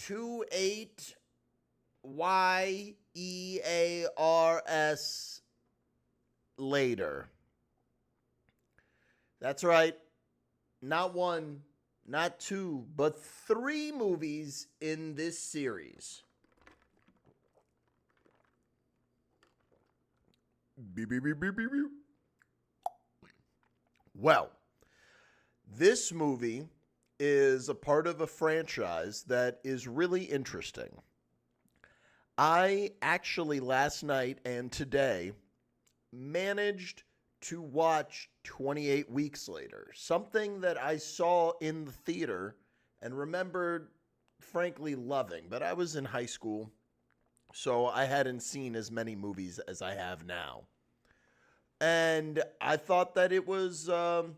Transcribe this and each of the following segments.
28YEARS later. That's right. Not one, not two, but three movies in this series. Beep, beep, beep, beep, beep, beep. Well, this movie is a part of a franchise that is really interesting. I actually last night and today managed to watch 28 Weeks Later, something that I saw in the theater and remembered frankly loving, but I was in high school, so I hadn't seen as many movies as I have now. And I thought that it was a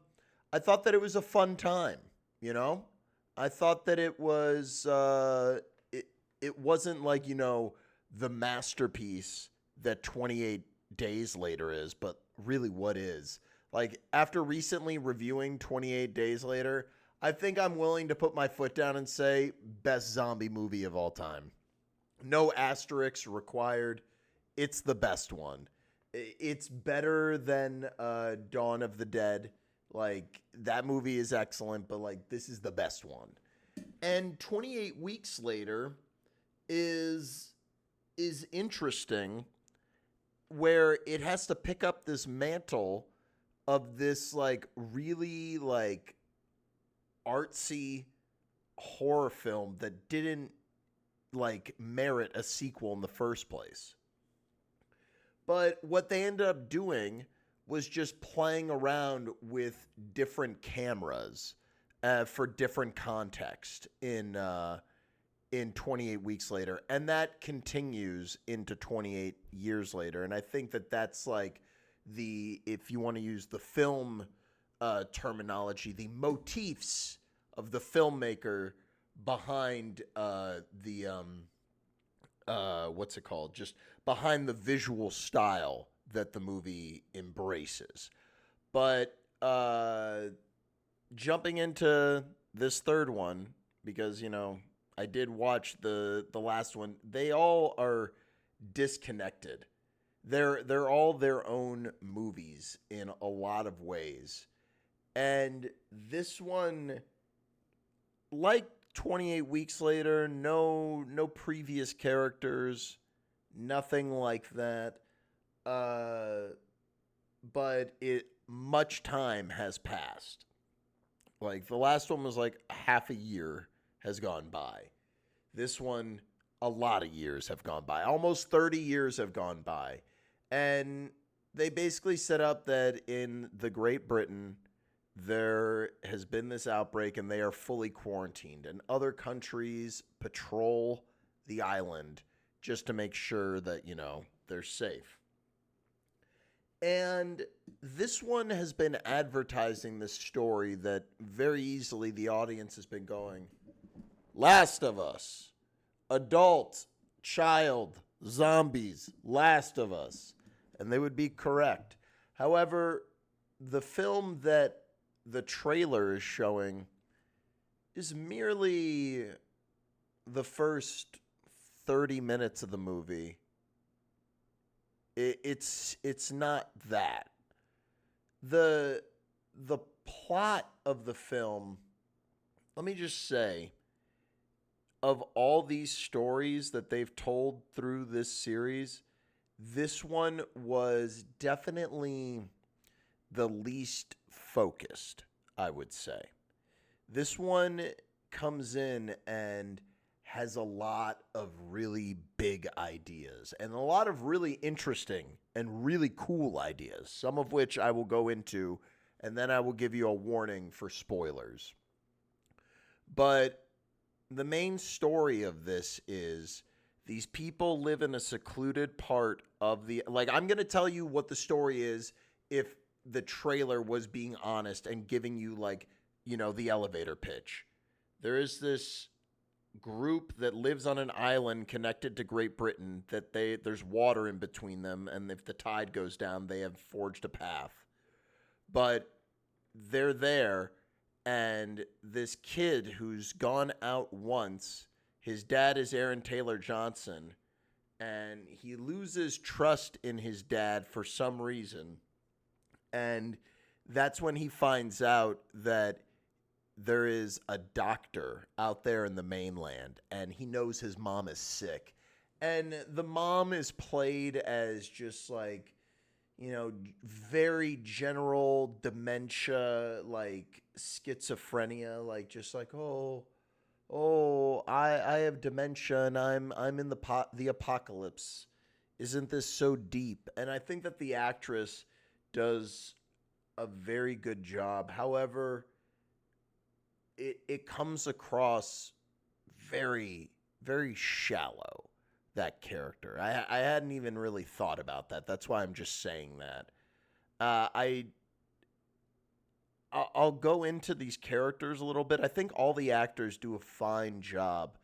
fun time, you know? I thought that it wasn't like, the masterpiece that 28 Days Later is, but really what is. Like, after recently reviewing 28 Days Later, I think I'm willing to put my foot down and say best zombie movie of all time. No asterisks required. It's the best one. It's better than Dawn of the Dead. Like, that movie is excellent, but like, this is the best one. And 28 Weeks Later is interesting, where it has to pick up this mantle of this like really like artsy horror film that didn't like merit a sequel in the first place. But what they ended up doing was just playing around with different cameras for different context in 28 Weeks Later, and that continues into 28 years later. And I think that that's like if you want to use the film terminology, the motifs of the filmmaker behind what's it called? Just behind the visual style that the movie embraces. But jumping into this third one, because I did watch the last one. They all are disconnected. They're all their own movies in a lot of ways. And this one, like 28 Weeks Later, no previous characters, nothing like that. But much time has passed. Like, the last one was like half a year has gone by. This one, a lot of years have gone by. Almost 30 years have gone by. And they basically set up that in the Great Britain, there has been this outbreak and they are fully quarantined. And other countries patrol the island just to make sure that, they're safe. And this one has been advertising this story that very easily the audience has been going, Last of Us, adult, child, zombies, Last of Us. And they would be correct. However, the film that the trailer is showing is merely the first 30 minutes of the movie. It's not that. The plot of the film, let me just say, of all these stories that they've told through this series, this one was definitely the least focused, I would say. This one comes in and has a lot of really big ideas and a lot of really interesting and really cool ideas, some of which I will go into, and then I will give you a warning for spoilers. But the main story of this is these people live in a secluded part of the... Like, I'm going to tell you what the story is if the trailer was being honest and giving you, like, the elevator pitch. There is this group that lives on an island connected to Great Britain that there's water in between them, and if the tide goes down, they have forged a path. But they're there, and this kid who's gone out once, His dad is Aaron Taylor Johnson, and he loses trust in his dad for some reason. And that's when he finds out that there is a doctor out there in the mainland, and he knows his mom is sick. And the mom is played as just like, very general dementia, like schizophrenia, like just like, I have dementia and I'm in the apocalypse. Isn't this so deep? And I think that the actress does a very good job. However, it comes across very, very shallow, that character. I hadn't even really thought about that. That's why I'm just saying that. I'll go into these characters a little bit. I think all the actors do a fine job,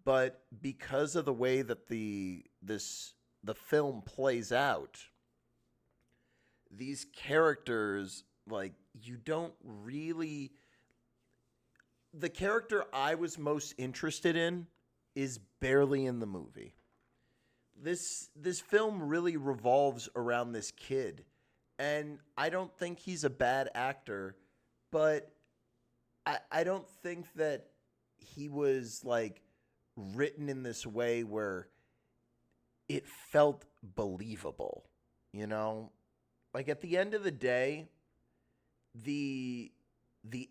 but because of the way that the film plays out, these characters, like, you don't really. The character I was most interested in is barely in the movie. This film really revolves around this kid, and I don't think he's a bad actor, but I don't think that he was like written in this way where it felt believable, you know? Like at the end of the day, the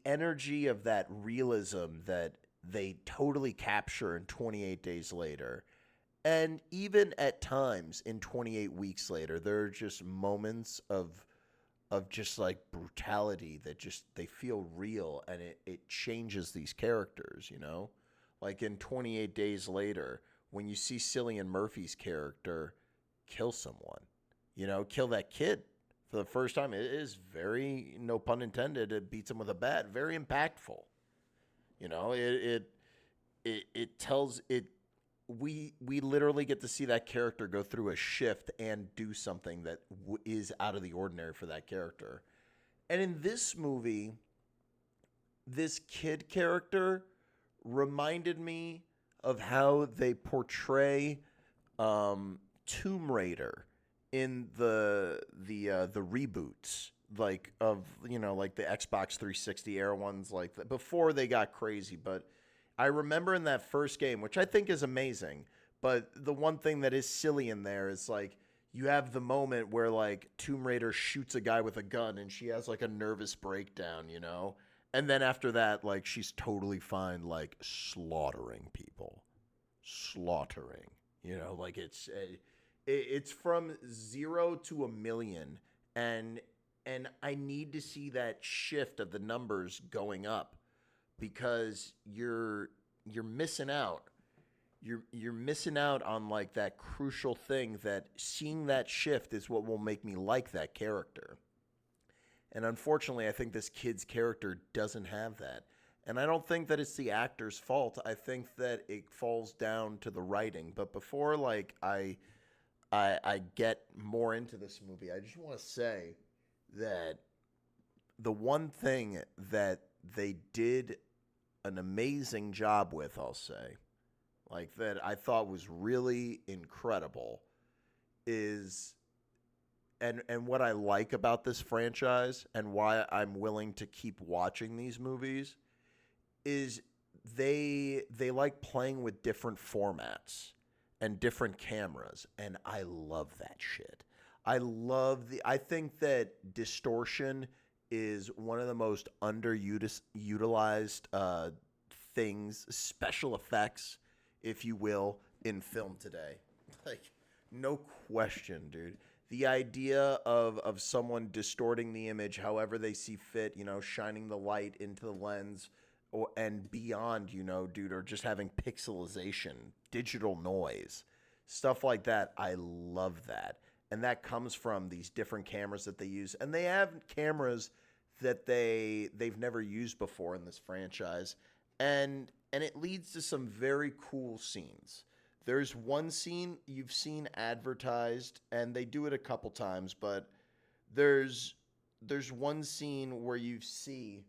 energy of that realism that they totally capture in 28 Days Later, and even at times in 28 Weeks Later, there are just moments of just like brutality that just they feel real, and it changes these characters, you know? Like in 28 Days Later, when you see Cillian Murphy's character kill someone, kill that kid for the first time, it is very, no pun intended, it beats him with a bat, very impactful. It tells it we literally get to see that character go through a shift and do something that is out of the ordinary for that character. And in this movie, this kid character reminded me of how they portray Tomb Raider in the reboots, like of like the Xbox 360 era ones, like before they got crazy. But I remember in that first game, which I think is amazing, but the one thing that is silly in there is like you have the moment where like Tomb Raider shoots a guy with a gun and she has like a nervous breakdown, and then after that, like she's totally fine, like slaughtering people, like it's from 0 to 1,000,000, and I need to see that shift of the numbers going up, because you're missing out. You're missing out on like that crucial thing, that seeing that shift is what will make me like that character. And unfortunately, I think this kid's character doesn't have that. And I don't think that it's the actor's fault. I think that it falls down to the writing. But before like I get more into this movie, I just want to say that the one thing that they did an amazing job with, I'll say, like that I thought was really incredible, is and what I like about this franchise and why I'm willing to keep watching these movies is they like playing with different formats and different cameras, and I love that shit. I think that distortion is one of the most underutilized things, special effects, if you will, in film today. Like, no question, dude. The idea of someone distorting the image however they see fit, shining the light into the lens and beyond, dude, or just having pixelization, digital noise, stuff like that. I love that. And that comes from these different cameras that they use. And they have cameras that they've never used before in this franchise. And it leads to some very cool scenes. There's one scene you've seen advertised, and they do it a couple times, but there's one scene where you see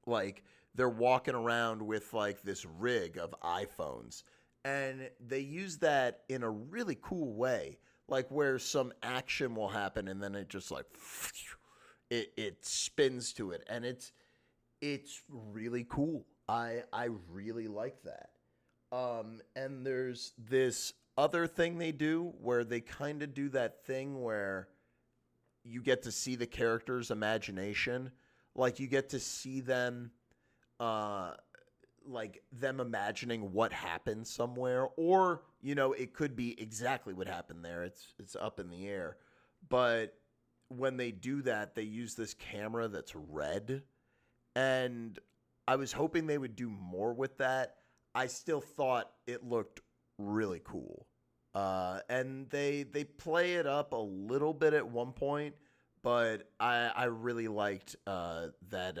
like they're walking around with like this rig of iPhones, and they use that in a really cool way, like where some action will happen and then it just like it spins to it, and it's really cool. I really like that. And there's this other thing they do where they kind of do that thing where you get to see the character's imagination. Like you get to see them, uh, like them imagining what happened somewhere, or it could be exactly what happened there. It's up in the air, but when they do that, they use this camera that's red, and I was hoping they would do more with that. I still thought it looked really cool. And they play it up a little bit at one point, but I really liked that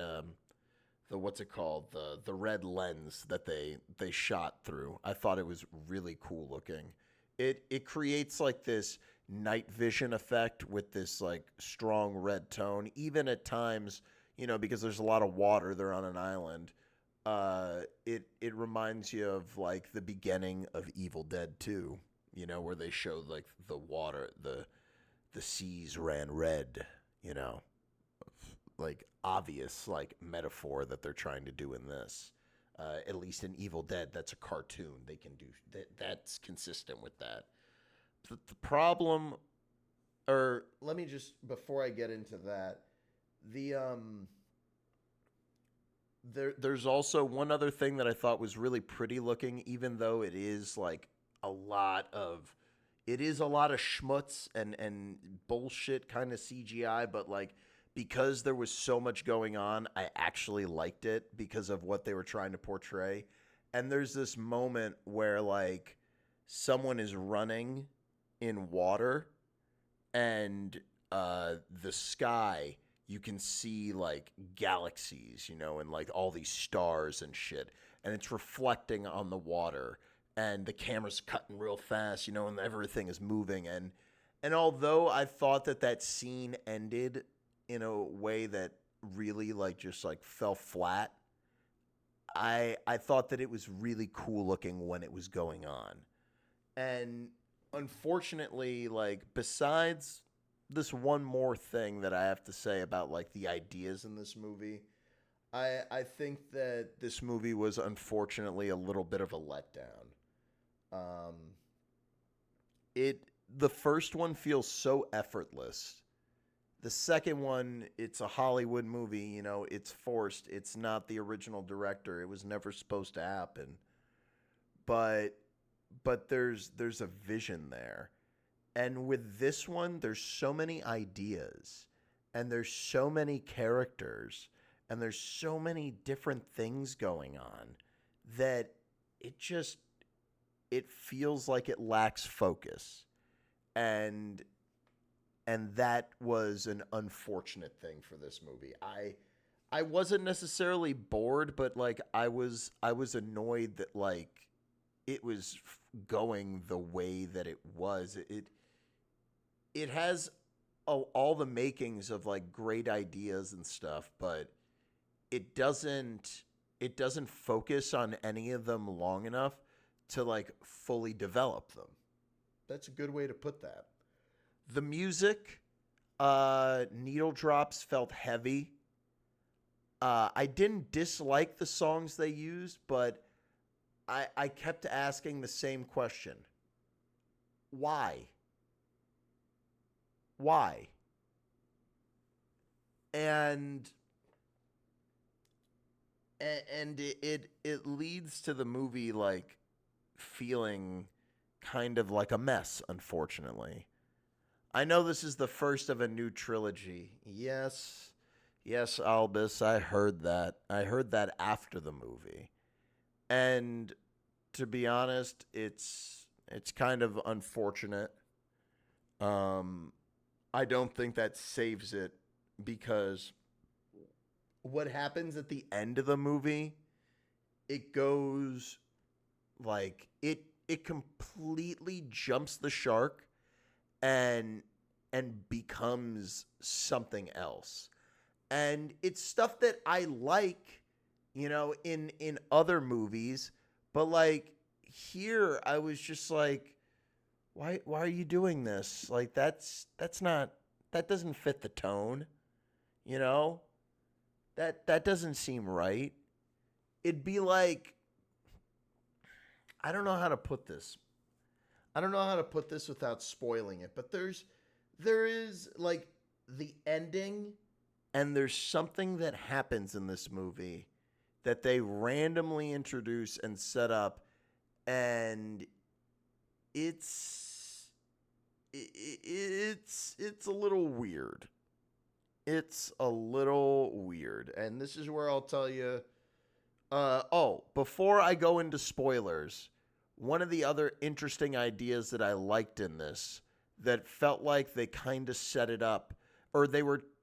the what's it called, the red lens that they shot through. I thought it was really cool looking. It creates like this night vision effect with this like strong red tone, even at times, because there's a lot of water. They're on an island. It reminds you of like the beginning of Evil Dead 2, where they showed like the water, the seas ran red, you know, like obvious like metaphor that they're trying to do in this. At least in Evil Dead, that's a cartoon. They can do that. That's consistent with that. The problem, or let me just before I get into that, the there's also one other thing that I thought was really pretty looking, even though it is a lot of schmutz and bullshit kind of CGI, but like because there was so much going on, I actually liked it because of what they were trying to portray. And there's this moment where like someone is running in water, and the sky, you can see like galaxies, and like all these stars and shit, and it's reflecting on the water, and the camera's cutting real fast, and everything is moving, and although I thought that scene ended in a way that really like just like fell flat, I thought that it was really cool looking when it was going on. And unfortunately, like besides this one more thing that I have to say about like the ideas in this movie, I think that this movie was unfortunately a little bit of a letdown. Um, it the first one feels so effortless. The second one, it's a Hollywood movie, it's forced. It's not the original director. It was never supposed to happen. But there's a vision there. And with this one, there's so many ideas, and there's so many characters, and there's so many different things going on that it just it feels like it lacks focus. And that was an unfortunate thing for this movie. I wasn't necessarily bored, but like I was annoyed that like it was going the way that it was. It has all the makings of like great ideas and stuff, but it doesn't focus on any of them long enough to like fully develop them. That's a good way to put that. The music, Needle Drops felt heavy. I didn't dislike the songs they used, but I kept asking the same question. Why? Why? And it leads to the movie like feeling kind of like a mess, unfortunately. I know this is the first of a new trilogy. Yes. Yes, Albus, I heard that. I heard that after the movie. And to be honest, it's kind of unfortunate. Um I don't think that saves it, because what happens at the end of the movie, it goes like it completely jumps the shark and becomes something else. And it's stuff that I like, in other movies, but like here I was just like, why are you doing this? Like that's not that doesn't fit the tone, you know? That doesn't seem right. It'd be like I don't know how to put this. I don't know how to put this without spoiling it, but there is like the ending and there's something that happens in this movie that they randomly introduce and set up and it's it's a little weird. It's a little weird. And this is where I'll tell you before I go into spoilers, one of the other interesting ideas that I liked in this that felt like they kind of set it up or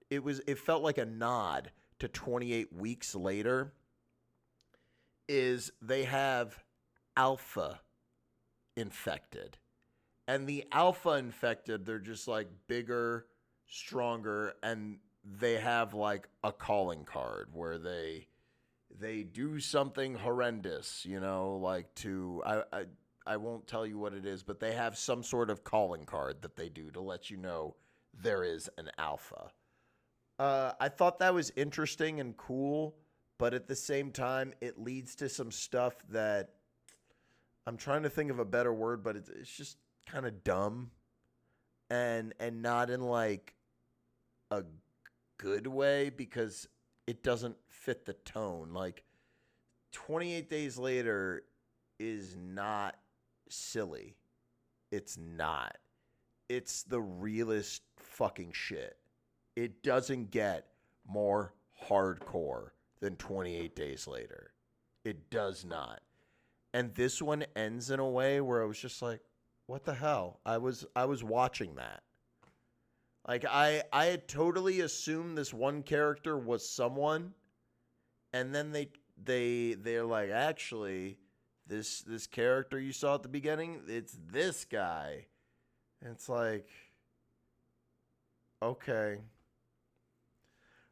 it felt like a nod to 28 weeks later is they have alpha infected. And the alpha infected, they're just like bigger, stronger, and they have like a calling card where they do something horrendous, like I won't tell you what it is, but they have some sort of calling card that they do to let you know there is an alpha. I thought that was interesting and cool, but at the same time, it leads to some stuff that I'm trying to think of a better word, but it's just kind of dumb and not in like a good way because it doesn't fit the tone. Like 28 days later is not silly. It's not. It's the realest fucking shit. It doesn't get more hardcore than 28 days later. It does not. And this one ends in a way where I was just like, what the hell? I was watching that. Like I had totally assumed this one character was someone, and then they're like, actually, this character you saw at the beginning, it's this guy. And it's like, okay.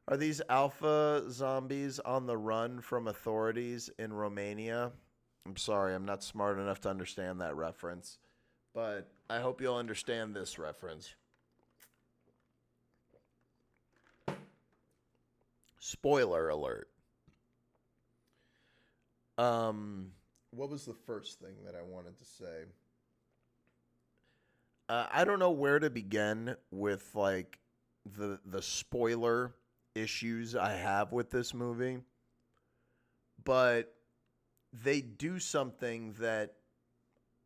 Are these alpha zombies on the run from authorities in Romania? I'm sorry, I'm not smart enough to understand that reference, but I hope you'll understand this reference. Spoiler alert. What was the first thing that I wanted to say? I don't know where to begin with like the spoiler issues I have with this movie, but they do something that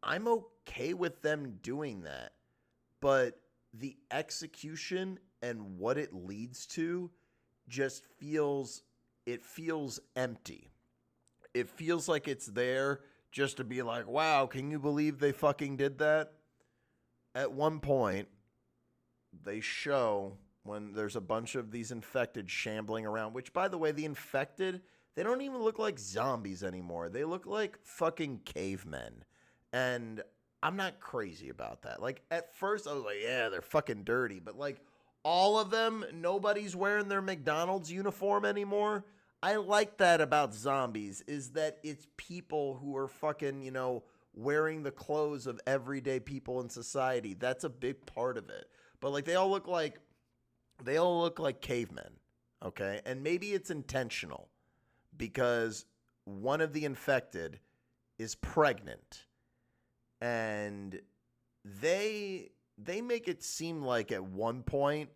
I'm okay with them doing that, but the execution and what it leads to just feels empty. It feels like it's there just to be like, wow, can you believe they fucking did that? At one point, they show when there's a bunch of these infected shambling around, which, by the way, the infected, they don't even look like zombies anymore. They look like fucking cavemen. And I'm not crazy about that. Like, at first, I was like, yeah, they're fucking dirty. But, like, all of them, nobody's wearing their McDonald's uniform anymore. I like that about zombies, is that it's people who are fucking, wearing the clothes of everyday people in society. That's a big part of it. But, like, they all look like cavemen, okay? And maybe it's intentional because one of the infected is pregnant. And they make it seem like at one point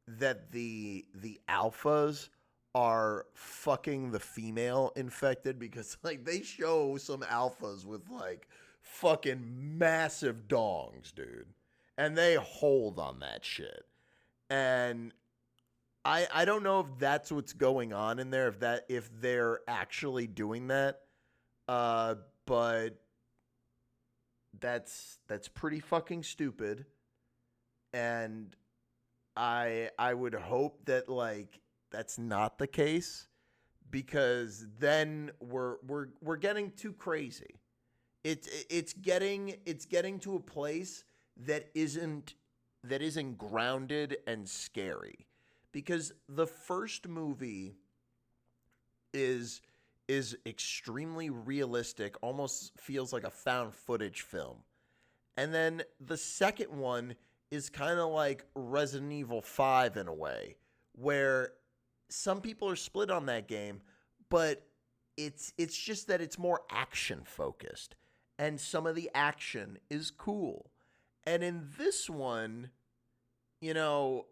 that the alphas are fucking the female infected because like they show some alphas with like fucking massive dongs, dude. And they hold on that shit. And I don't know if that's what's going on in there, if they're actually doing that. But that's pretty fucking stupid. And I would hope that like that's not the case because then we're getting too crazy. It's getting to a place that isn't grounded and scary because the first movie is is extremely realistic, almost feels like a found footage film. And then the second one is kind of like Resident Evil 5 in a way, where some people are split on that game, but it's just that it's more action focused and some of the action is cool. And in this one, you know,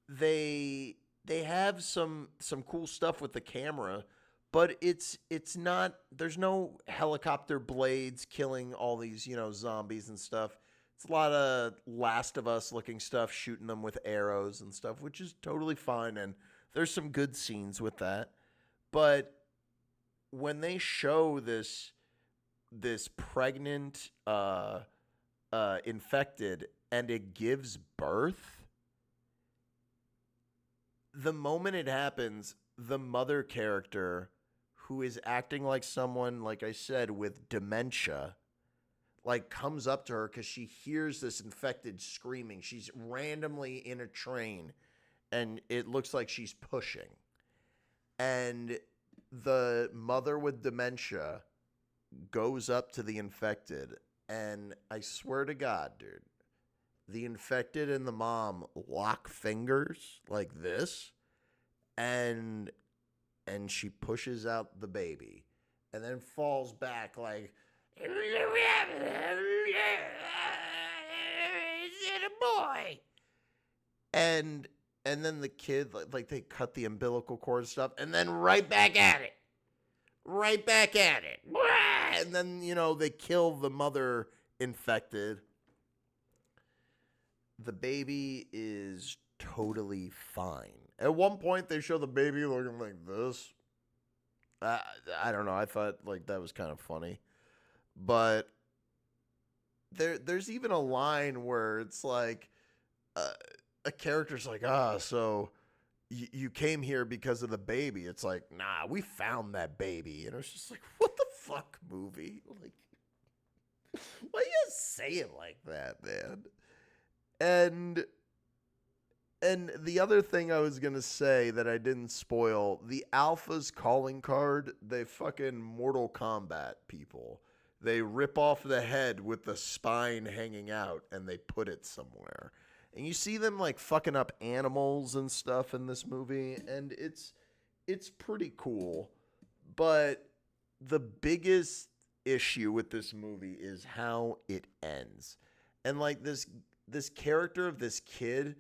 they have some cool stuff with the camera, but it's not, there's no helicopter blades killing all these, zombies and stuff. It's a lot of Last of Us looking stuff, shooting them with arrows and stuff, which is totally fine, and there's some good scenes with that. But when they show this pregnant infected and it gives birth, the moment it happens, the mother character, who is acting like someone, like I said, with dementia, like comes up to her because she hears this infected screaming. She's randomly in a train and it looks like she's pushing. And the mother with dementia goes up to the infected, and I swear to God, dude, the infected and the mom lock fingers like this, and she pushes out the baby and then falls back like, is it a boy? And then the kid, like they cut the umbilical cord and stuff, and then right back at it. And then, they kill the mother infected. The baby is totally fine. At one point, they show the baby looking like this. I don't know. I thought like that was kind of funny. But there's even a line where it's like a character's like, so you came here because of the baby. It's like, nah, we found that baby. And it's just like, what the fuck, movie? Like, why you say it like that, man? And the other thing I was gonna say that I didn't spoil, the Alpha's calling card, they fucking Mortal Kombat people. They rip off the head with the spine hanging out and they put it somewhere. And you see them like fucking up animals and stuff in this movie, and it's pretty cool. But the biggest issue with this movie is how it ends. And like this character of this kid,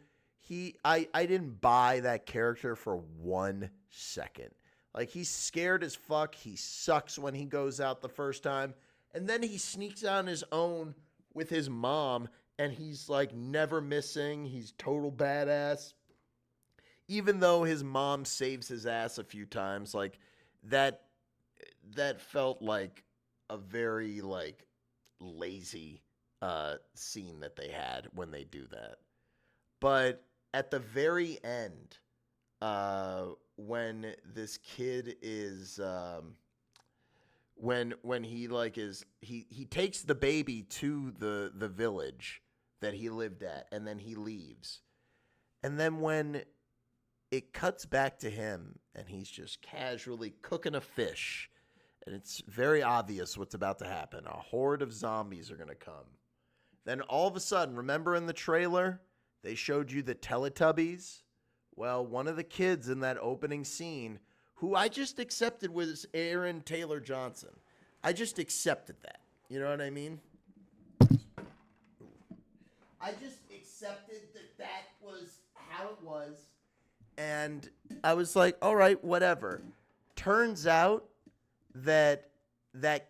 I didn't buy that character for 1 second. Like, he's scared as fuck. He sucks when he goes out the first time. And then he sneaks out on his own with his mom, and he's like never missing. He's total badass. Even though his mom saves his ass a few times, like that felt like a very like lazy scene that they had when they do that. But at the very end, when this kid is when he like is he takes the baby to the village that he lived at, and then he leaves. And then when it cuts back to him and he's just casually cooking a fish, and it's very obvious what's about to happen. A horde of zombies are going to come. Then all of a sudden, remember in the trailer, they showed you the Teletubbies? Well, one of the kids in that opening scene, who I just accepted was Aaron Taylor Johnson. I just accepted that. You know what I mean? I just accepted that was how it was. And I was like, all right, whatever. Turns out that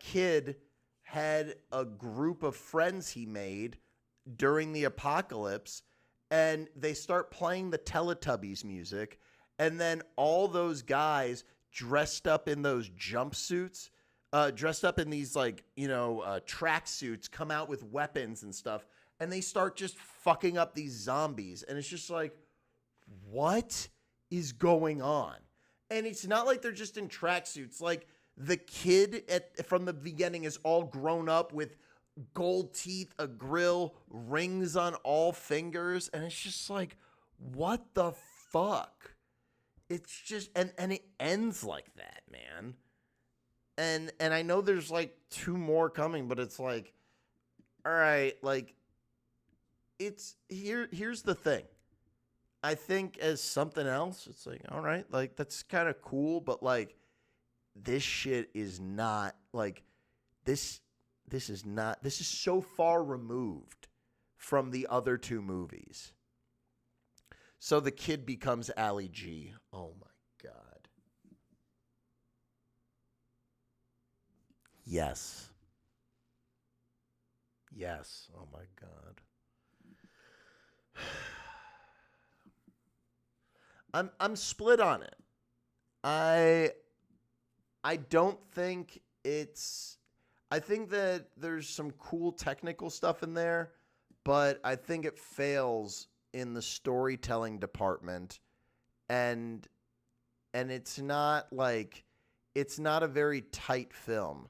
kid had a group of friends he made during the apocalypse, and they start playing the Teletubbies music, and then all those guys dressed up in those jumpsuits, dressed up in these like, track suits, come out with weapons and stuff, and they start just fucking up these zombies. And it's just like, what is going on? And it's not like they're just in tracksuits. Like, the kid from the beginning is all grown up with gold teeth, a grill, rings on all fingers, and it's just like, what the fuck? It's just, and it ends like that, man. And I know there's like two more coming, but it's like, all right, like here's the thing. I think as something else, it's like, all right, like that's kind of cool, but like this shit is not like this this is so far removed from the other two movies. So the kid becomes Ali G. Oh my god. Yes. Yes. Oh my god. I'm split on it. I I don't think it's I think that there's some cool technical stuff in there, but I think it fails in the storytelling department, and it's not like it's not a very tight film.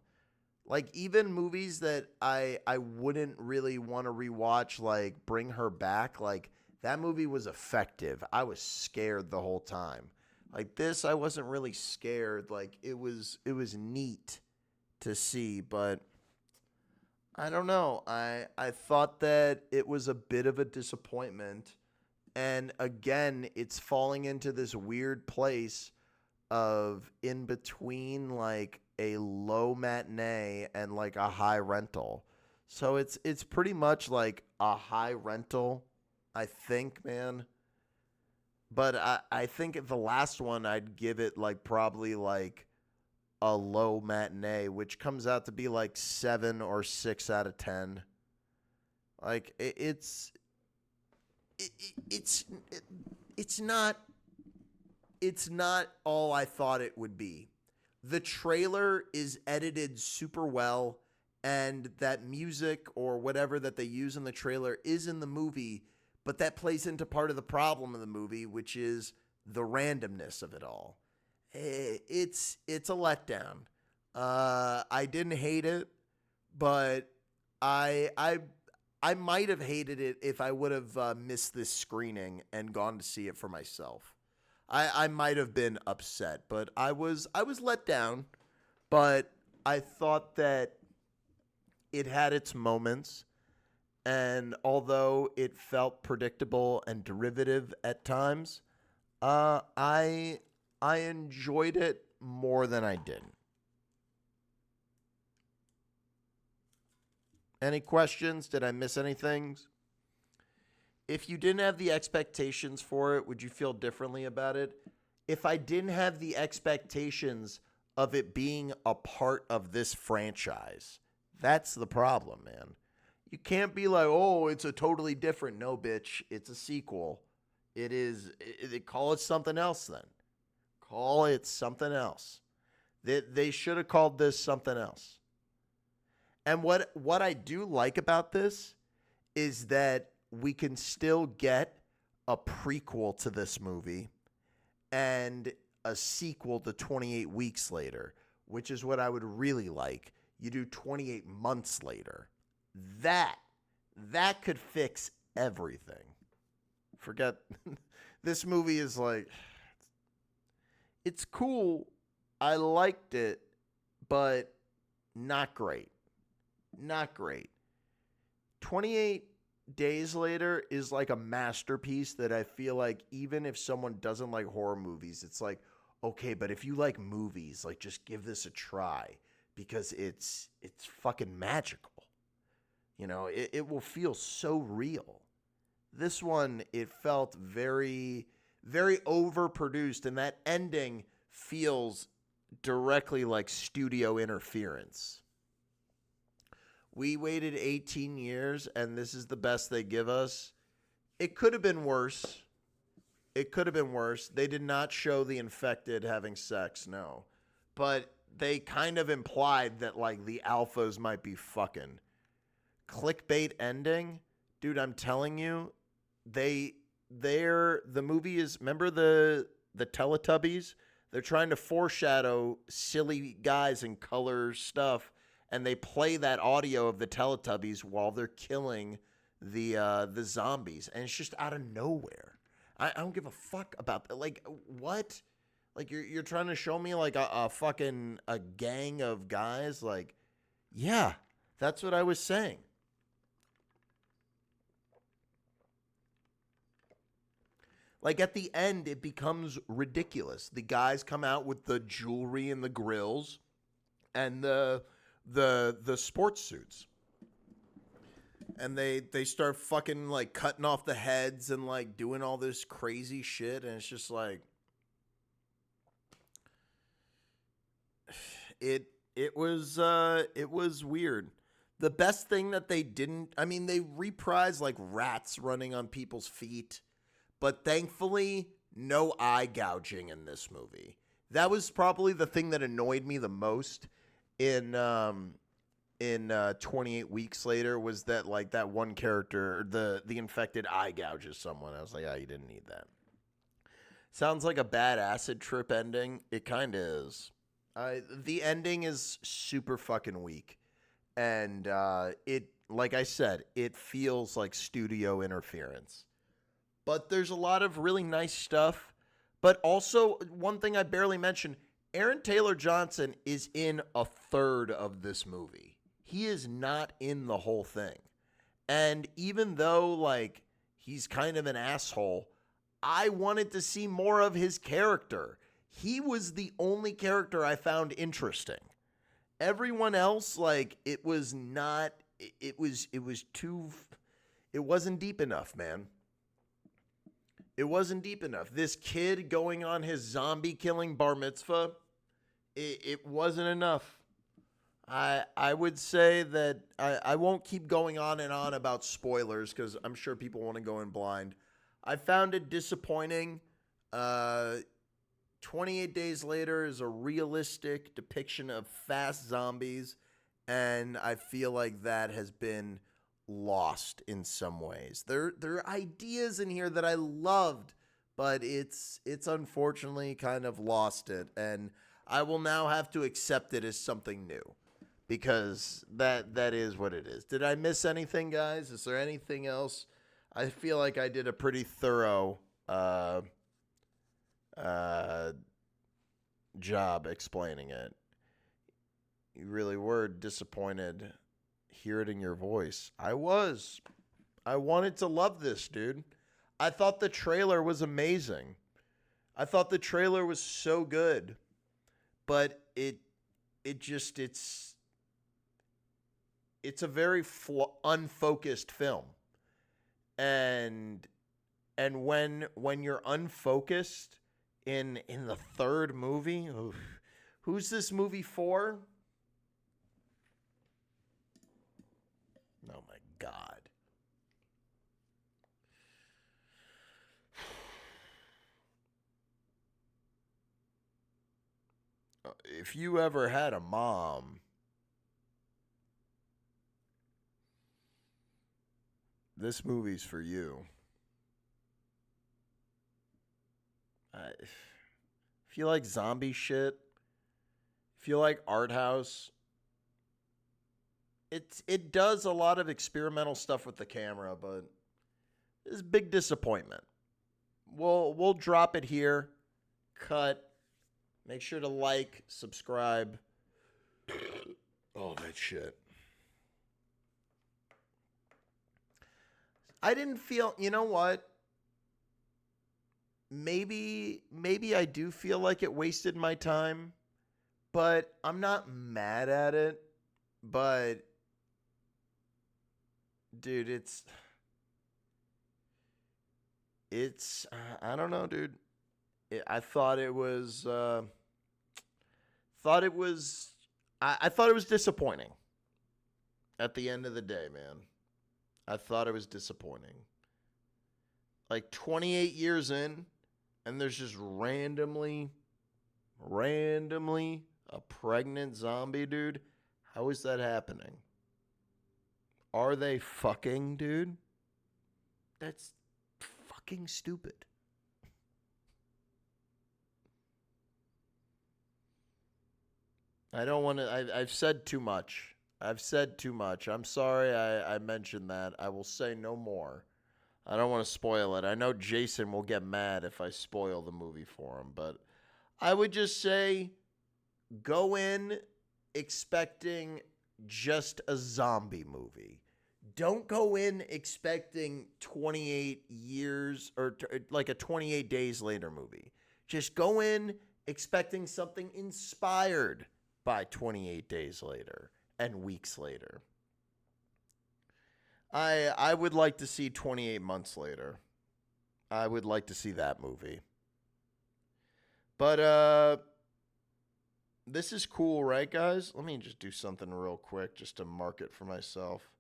Like even movies that I wouldn't really want to rewatch, like Bring Her Back, like that movie was effective. I was scared the whole time. Like this, I wasn't really scared. Like it was neat to see, but I don't know. I thought that it was a bit of a disappointment. And again, it's falling into this weird place of in between like a low matinee and like a high rental. So it's pretty much like a high rental, I think, man. But I think the last one I'd give it like probably like a low matinee, which comes out to be like 7 or 6 out of 10. Like it's it's not it's not all I thought it would be. The trailer is edited super well, and that music or whatever that they use in the trailer is in the movie, but that plays into part of the problem of the movie, which is the randomness of it all. It's a letdown. I didn't hate it, but I I I might have hated it if I would have missed this screening and gone to see it for myself. I might have been upset, but I was let down. But I thought that it had its moments, and although it felt predictable and derivative at times, I enjoyed it more than I didn't. Any questions? Did I miss anything? If you didn't have the expectations for it, would you feel differently about it? If I didn't have the expectations of it being a part of this franchise, that's the problem, man. You can't be like, oh, it's a totally different. No, bitch, it's a sequel. It is. Call it something else then. Call it something else. They should have called this something else. And what I do like about this is that we can still get a prequel to this movie and a sequel to 28 Weeks Later, which is what I would really like. You do 28 months later. That that could fix everything. Forget this movie is like it's cool. I liked it, but not great. Not great. 28 Days Later is like a masterpiece that I feel like even if someone doesn't like horror movies, it's like, okay, but if you like movies, like just give this a try because it's fucking magical. It will feel so real. This one, it felt very, very overproduced, and that ending feels directly like studio interference. We waited 18 years, and this is the best they give us. It could have been worse. It could have been worse. They did not show the infected having sex, no. But they kind of implied that, like, the alphas might be fucking. Clickbait ending? Dude, I'm telling you, the movie is, remember the Teletubbies? They're trying to foreshadow silly guys and color stuff, and they play that audio of the Teletubbies while they're killing the zombies, and it's just out of nowhere. I don't give a fuck about that. Like what? Like you're trying to show me like a fucking a gang of guys. Like, yeah, that's what I was saying. Like at the end, it becomes ridiculous. The guys come out with the jewelry and the grills and the sports suits, and they start fucking like cutting off the heads and like doing all this crazy shit, and it's just like it was weird. The best thing that they didn't, I mean, they reprised like rats running on people's feet, but thankfully no eye gouging in this movie. That was probably the thing that annoyed me the most in 28 Weeks Later, was that like that one character, the infected eye gouges someone. I was like, you didn't need that. Sounds like a bad acid trip ending. It kind of is. The ending is super fucking weak, and it, like I said, it feels like studio interference. But there's a lot of really nice stuff. But also, one thing I barely mentioned, Aaron Taylor Johnson is in a third of this movie. He is not in the whole thing. And even though, like, he's kind of an asshole, I wanted to see more of his character. He was the only character I found interesting. Everyone else, like, it was not, it was too, it wasn't deep enough, man. It wasn't deep enough. This kid going on his zombie killing bar mitzvah, it wasn't enough. I would say that I won't keep going on and on about spoilers because I'm sure people want to go in blind. I found it disappointing. 28 Days Later is a realistic depiction of fast zombies, and I feel like that has been lost in some ways. There are ideas in here that I loved, but it's unfortunately kind of lost it, and I will now have to accept it as something new because that is what it is. Did I miss anything, guys? Is there anything else? I feel like I did a pretty thorough job explaining it. You really were disappointed. Hear it in your voice. I was. I wanted to love this, dude. I thought the trailer was amazing. I thought the trailer was so good. But it's a very unfocused film. And when you're unfocused in the third movie, who's this movie for? Oh my God. If you ever had a mom, this movie's for you. If you like zombie shit, if you like art house, it does a lot of experimental stuff with the camera, but it's a big disappointment. We'll drop it here. Cut. Make sure to like, subscribe. All that shit. I didn't feel, you know what? Maybe I do feel like it wasted my time, but I'm not mad at it. But dude, it's I don't know, dude. I thought it was I thought it was disappointing. At the end of the day, man. I thought it was disappointing. Like 28 years in, and there's just randomly a pregnant zombie, dude. How is that happening? Are they fucking, dude? That's fucking stupid. I don't want to. I've said too much. I've said too much. I'm sorry I mentioned that. I will say no more. I don't want to spoil it. I know Jason will get mad if I spoil the movie for him, but I would just say go in expecting just a zombie movie. Don't go in expecting 28 years or like a 28 days later movie. Just go in expecting something inspired by 28 days later and weeks later. I would like to see 28 months later. I would like to see that movie. But this is cool, right, guys? Let me just do something real quick just to mark it for myself.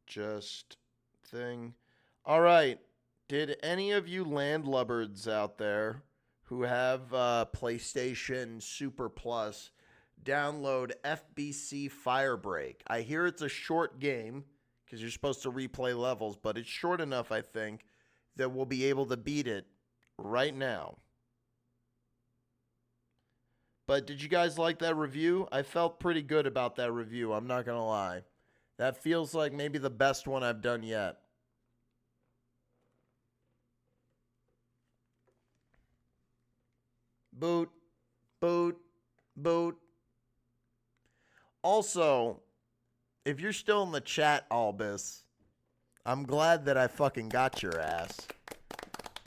Just thing. All right. Did any of you landlubbards out there who have PlayStation Super Plus download FBC Firebreak? I hear it's a short game because you're supposed to replay levels, but it's short enough, I think, that we'll be able to beat it right now. But did you guys like that review? I felt pretty good about that review. I'm not going to lie. That feels like maybe the best one I've done yet. Boot, boot, boot. Also, if you're still in the chat, Albus, I'm glad that I fucking got your ass.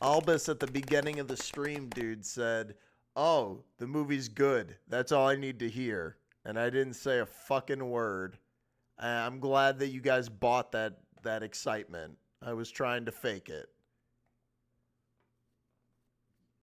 Albus at the beginning of the stream, dude, said, "Oh, the movie's good. That's all I need to hear." And I didn't say a fucking word. I'm glad that you guys bought that excitement. I was trying to fake it.